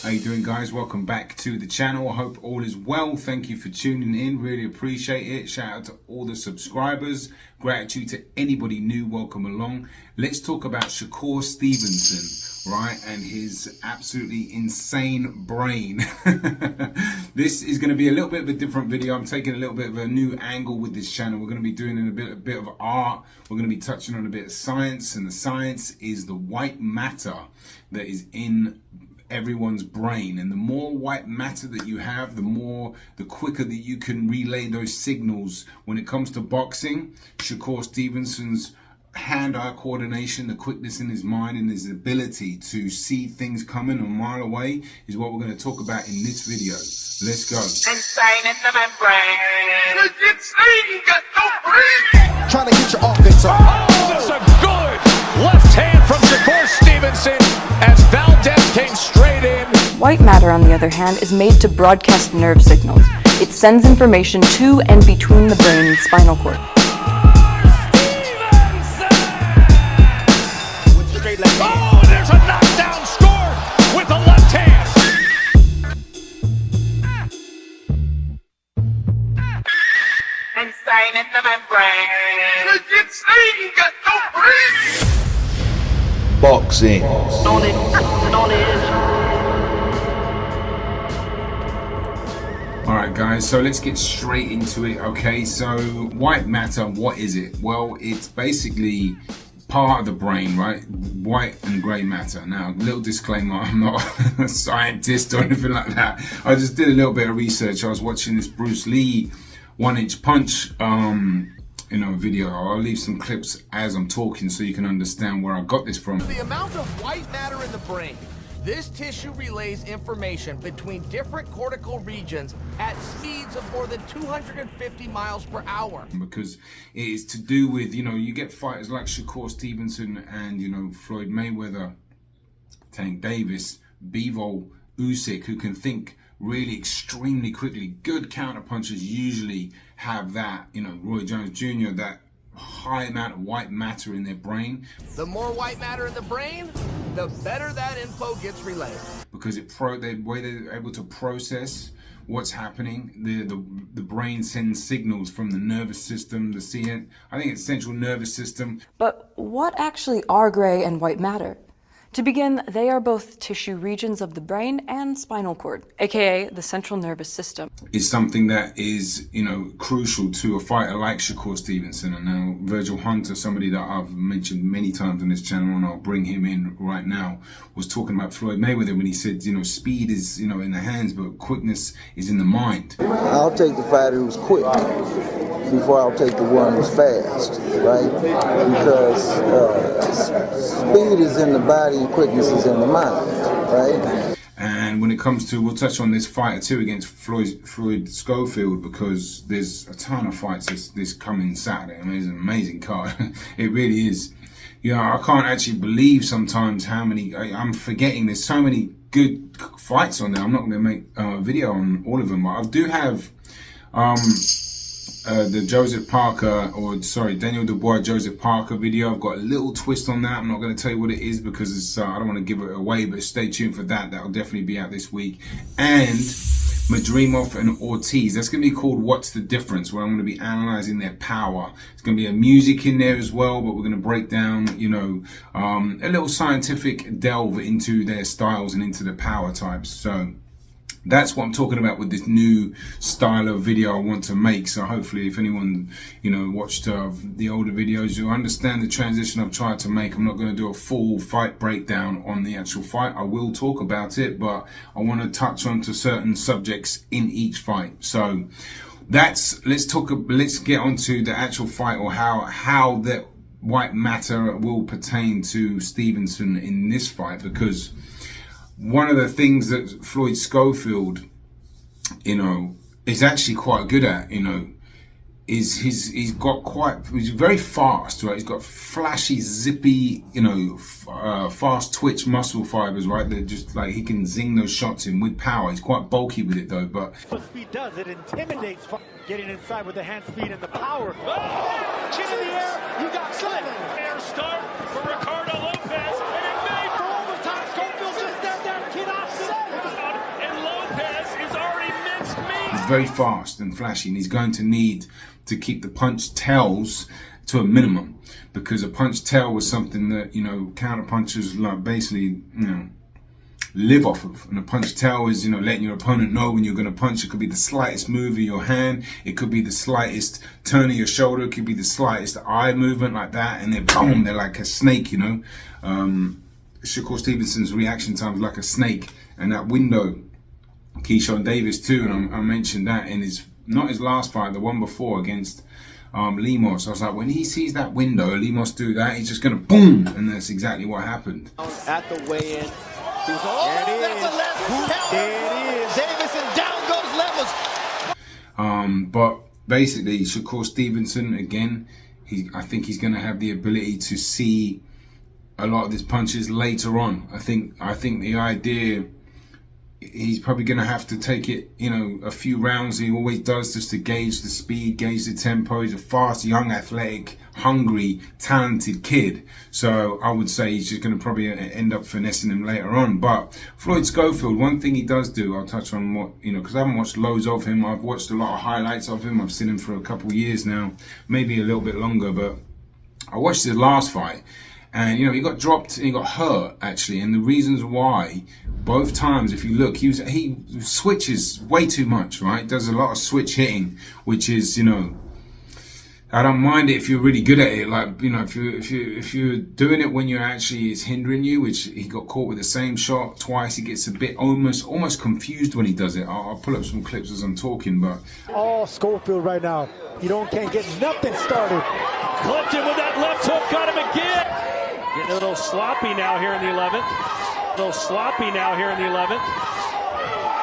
How you doing, guys? Welcome back to the channel. I hope all is well. Thank you for tuning in. Really appreciate it. Shout out to all the subscribers. Gratitude to anybody new. Welcome along. Let's talk about Shakur Stevenson, right? And his absolutely insane brain. This is going to be a little bit of a different video. I'm taking a little bit of a new angle with this channel. We're going to be doing a bit of art. We're going to be touching on a bit of science, and the science is the white matter that is in everyone's brain. And the more white matter that you have, the quicker that you can relay those signals. When it comes to boxing, Shakur Stevenson's hand-eye coordination, the quickness in his mind, and his ability to see things coming a mile away is what we're going to talk about in this video. Let's go. Insane in the membrane. Insane, got no brain. Trying to get your offense up. Oh, that's a good left hand from Shakur Stevenson as Valdez came straight in. White matter, on the other hand, is made to broadcast nerve signals. It sends information to and between the brain and spinal cord. Oh, there's a knockdown score with the left hand. Insane in the membrane. Insane, got no brain. Boxing. Alright guys, so let's get straight into it. Okay, so white matter, what is it? Well, it's basically part of the brain, right? White and grey matter. Now, little disclaimer, I'm not a scientist or anything like that. I just did a little bit of research. I was watching this Bruce Lee 1-inch punch video. I'll leave some clips as I'm talking so you can understand where I got this from. The amount of white matter in the brain. This tissue relays information between different cortical regions at speeds of more than 250 miles per hour. Because it is to do with, you get fighters like Shakur Stevenson and, Floyd Mayweather, Tank Davis, Bivol, Usyk, who can think really extremely quickly. Good counterpunchers usually have that, Roy Jones Jr., that high amount of white matter in their brain. The more white matter in the brain, the better that info gets relayed. Because the way they're able to process what's happening, the brain sends signals from the nervous system, I think it's central nervous system. But what actually are gray and white matter? To begin, they are both tissue regions of the brain and spinal cord, aka the central nervous system. Is something that is, crucial to a fighter like Shakur Stevenson. And now Virgil Hunter, somebody that I've mentioned many times on this channel, and I'll bring him in right now, was talking about Floyd Mayweather when he said, speed is, in the hands, but quickness is in the mind. I'll take the fighter who's quick before I'll take the one who's fast, right? Because speed is in the body and quickness is in the mind, right? And when it comes to, we'll touch on this fighter too against Floyd Schofield, because there's a ton of fights this coming Saturday. I mean, it's an amazing card. It really is. I can't actually believe sometimes how many, I'm forgetting there's so many good fights on there. I'm not going to make a video on all of them, but I do have the Daniel Dubois Joseph Parker video. I've got a little twist on that. I'm not going to tell you what it is because it's, I don't want to give it away, but stay tuned for that. That'll definitely be out this week. And Madrimov and Ortiz, that's going to be called What's the Difference, where I'm going to be analyzing their power. There's going to be a music in there as well, but we're going to break down, a little scientific delve into their styles and into the power types. So that's what I'm talking about with this new style of video I want to make. So hopefully if anyone, watched the older videos, you'll understand the transition I've tried to make. I'm not going to do a full fight breakdown on the actual fight. I will talk about it, but I want to touch on to certain subjects in each fight. So let's get on to the actual fight, or how that white matter will pertain to Stevenson in this fight, because one of the things that Floyd Schofield, is actually quite good at, is he's very fast, right? He's got flashy, zippy, fast twitch muscle fibers, right? They're just like, he can zing those shots in with power. He's quite bulky with it though, but what speed does, it intimidates. Getting inside with the hand speed and the power. Oh! Chin in the air, you got slipped. Air start for Ricardo Lopez, and it made for overtime. Schofield just said that, cannot say. very fast and flashy, and he's going to need to keep the punch tails to a minimum, because a punch tail was something that, you know, counter punchers like basically, you know, live off of. And a punch tail is, you know, letting your opponent know when you're going to punch. It could be the slightest move of your hand, it could be the slightest turn of your shoulder, it could be the slightest eye movement like that, and then boom, they're like a snake, you know. Shakur Stevenson's reaction time is like a snake, and that window, Keyshawn Davis too, and I mentioned that in his, not his last fight, the one before against Lemos. I was like, when he sees that window, Lemos do that, he's just gonna boom, and that's exactly what happened. At the weigh-in. That's a left counter. There it is. Davis, and down goes Lemos. But basically, Shakur Stevenson, again, I think he's gonna have the ability to see a lot of his punches later on. I think the idea, he's probably going to have to take it, you know, a few rounds. He always does, just to gauge the speed, gauge the tempo. He's a fast, young, athletic, hungry, talented kid. So I would say he's just going to probably end up finessing him later on. But Floyd Schofield, one thing he does do, I'll touch on what, you know, because I haven't watched loads of him. I've watched a lot of highlights of him. I've seen him for a couple of years now, maybe a little bit longer. But I watched his last fight. And, you know, he got dropped and he got hurt, actually. And the reasons why, both times, if you look, he switches way too much, right? Does a lot of switch hitting, which is, you know, I don't mind it if you're really good at it. Like, you know, if you're doing it when you're actually, it's hindering you, which he got caught with the same shot twice. He gets a bit almost confused when he does it. I'll pull up some clips as I'm talking, but. All Schofield right now. Can't get nothing started. Clipped him with that left hook, got him again. Getting a little sloppy now here in the 11th. A little sloppy now here in the 11th.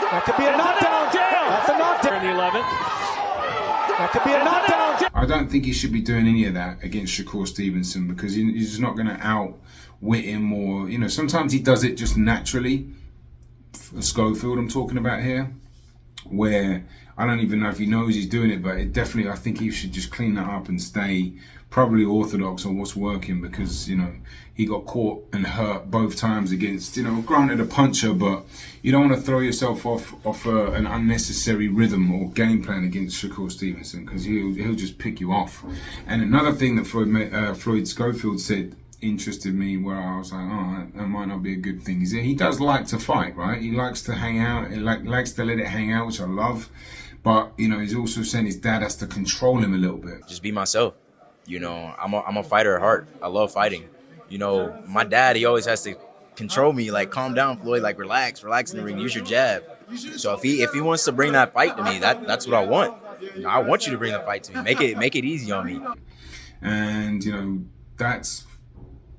That could be a knockdown. That's a knockdown. Here in the 11th. That could be a knockdown. I don't think he should be doing any of that against Shakur Stevenson, because he's just not going to outwit him, or, you know, sometimes he does it just naturally. Schofield I'm talking about here, where I don't even know if he knows he's doing it, but I think he should just clean that up and stay probably orthodox on what's working, because, you know, he got caught and hurt both times against, you know, granted a puncher, but you don't want to throw yourself off an unnecessary rhythm or game plan against Shakur Stevenson, because he'll just pick you off. And another thing that Floyd Schofield said interested me, where I was like, oh, that might not be a good thing, is that he does like to fight, right? He likes to hang out, he likes to let it hang out, which I love. But, you know, he's also saying his dad has to control him a little bit. Just be myself. You know, I'm a fighter at heart. I love fighting. You know, my dad, he always has to control me, like, calm down, Floyd, like, relax in the ring, use your jab. So if he wants to bring that fight to me, that's what I want. You know, I want you to bring the fight to me. Make it easy on me. And, you know, that's,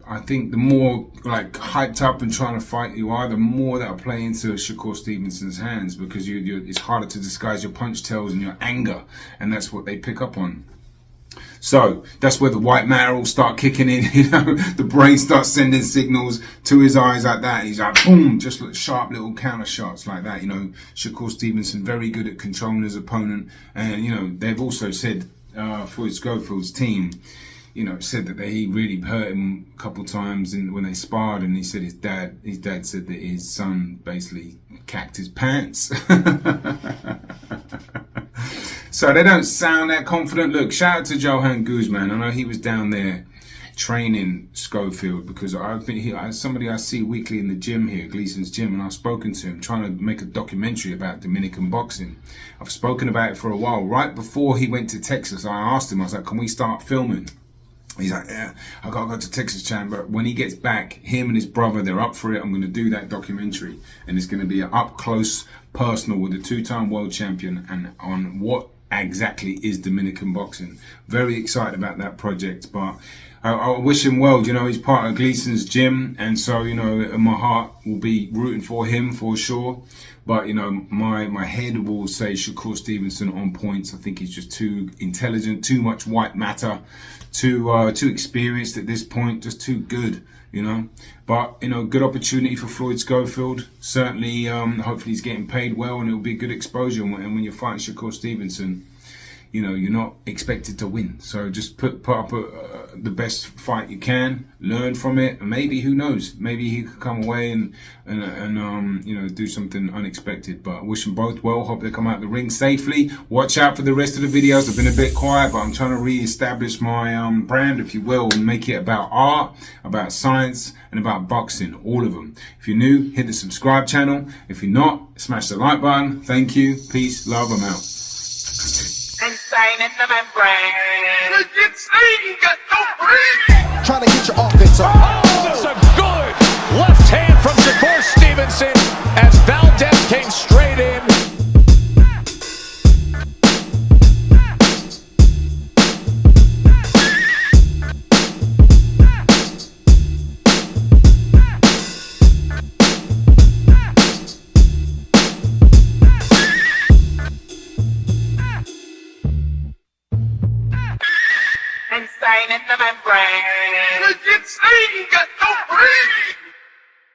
I think the more, like, hyped up and trying to fight you are, the more that'll play into Shakur Stevenson's hands, because it's harder to disguise your punch tails and your anger, and that's what they pick up on. So that's where the white matter will start kicking in, you know, the brain starts sending signals to his eyes like that. He's like, boom, just like sharp little counter shots like that. You know, Shakur Stevenson, very good at controlling his opponent. And, you know, they've also said, Floyd Schofield's team, you know, said that he really hurt him a couple times when they sparred, and he said his dad said that his son basically cacked his pants. So they don't sound that confident. Look, shout out to Johan Guzman. I know he was down there training Schofield, because I've been somebody I see weekly in the gym here, Gleason's gym, and I've spoken to him, trying to make a documentary about Dominican boxing. I've spoken about it for a while. Right before he went to Texas, I asked him, I was like, can we start filming? He's like, yeah, I gotta go to Texas, Chan. But when he gets back, him and his brother, they're up for it. I'm gonna do that documentary, and it's gonna be an up close, personal, with a two-time world champion, and on what exactly is Dominican boxing. Very excited about that project, but I wish him well. You know, he's part of Gleason's gym, and so, you know, my heart will be rooting for him for sure. But, you know, my head will say Shakur Stevenson on points. I think he's just too intelligent, too much white matter, too experienced at this point, just too good, you know. But, you know, good opportunity for Floyd Schofield. Certainly, hopefully he's getting paid well, and it'll be good exposure. And when you're fighting Shakur Stevenson, you know, you're not expected to win. So just put up the best fight you can, learn from it, and maybe, who knows, maybe he could come away and you know, do something unexpected. But I wish them both well. Hope they come out the ring safely. Watch out for the rest of the videos. I've been a bit quiet, but I'm trying to re-establish my brand, if you will, and make it about art, about science, and about boxing, all of them. If you're new, hit the subscribe channel. If you're not, smash the like button. Thank you. Peace, love, I'm out. Insane in the membrane. Insane, got no brain. Trying to get your offense up. Oh, that's a good left hand from Shakur Stevenson as Valdez came straight in. Insane in the membrane. Insane, got no brain.